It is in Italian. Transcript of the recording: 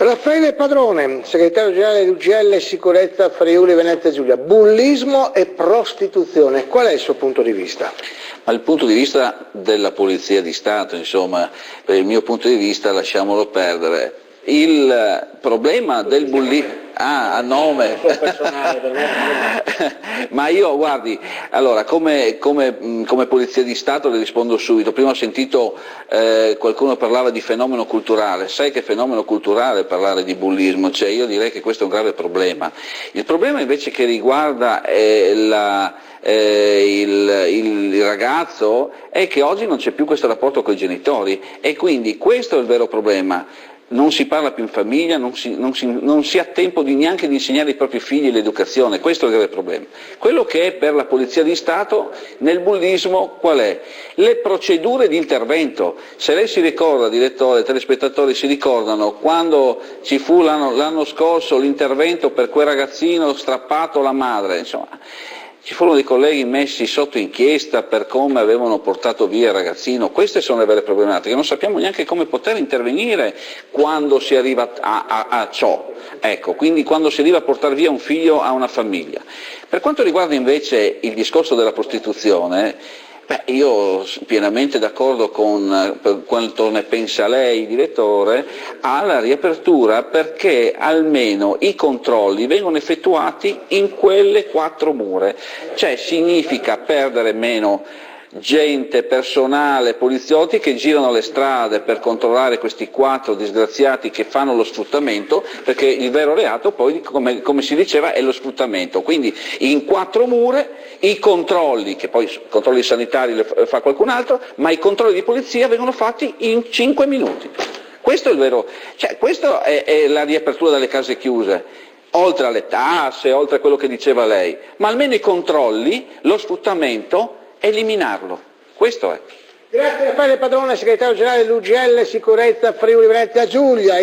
Raffaele Padrone, segretario generale dell'UGL Sicurezza Friuli Venezia Giulia. Bullismo e prostituzione, qual è il suo punto di vista? Ma il punto di vista della Polizia di Stato, insomma, per il mio punto di vista lasciamolo perdere. Il problema del bullismo... a nome. Ma io, guardi, allora, come Polizia di Stato le rispondo subito. Prima ho sentito qualcuno parlava di fenomeno culturale. Sai che fenomeno culturale parlare di bullismo? Cioè, io direi che questo è un grave problema. Il problema invece che riguarda il ragazzo è che oggi non c'è più questo rapporto con i genitori e quindi questo è il vero problema. Non si parla più in famiglia, non si ha tempo neanche di insegnare ai propri figli l'educazione, questo è il grave problema. Quello che è per la Polizia di Stato nel bullismo qual è? Le procedure di intervento. Se lei si ricorda, direttore, telespettatori si ricordano quando ci fu l'anno scorso l'intervento per quel ragazzino strappato alla madre, insomma. Ci furono dei colleghi messi sotto inchiesta per come avevano portato via il ragazzino. Queste sono le vere problematiche, non sappiamo neanche come poter intervenire quando si arriva a ciò. Ecco, quindi quando si arriva a portare via un figlio a una famiglia. Per quanto riguarda invece il discorso della prostituzione, io pienamente d'accordo con per quanto ne pensa lei, direttore, alla riapertura perché almeno i controlli vengono effettuati in quelle 4 mura, cioè significa perdere meno gente, personale, poliziotti che girano le strade per controllare questi 4 disgraziati che fanno lo sfruttamento, perché il vero reato poi, come si diceva, è lo sfruttamento. Quindi in 4 mura i controlli, che poi i controlli sanitari li fa qualcun altro, ma i controlli di polizia vengono fatti in 5 minuti. Questo è il vero, cioè questa è la riapertura delle case chiuse. Oltre alle tasse, oltre a quello che diceva lei, ma almeno i controlli, lo sfruttamento, eliminarlo. Questo è. Grazie Raffaele Padrone, segretario generale dell'UGL Sicurezza Friuli Venezia Giulia.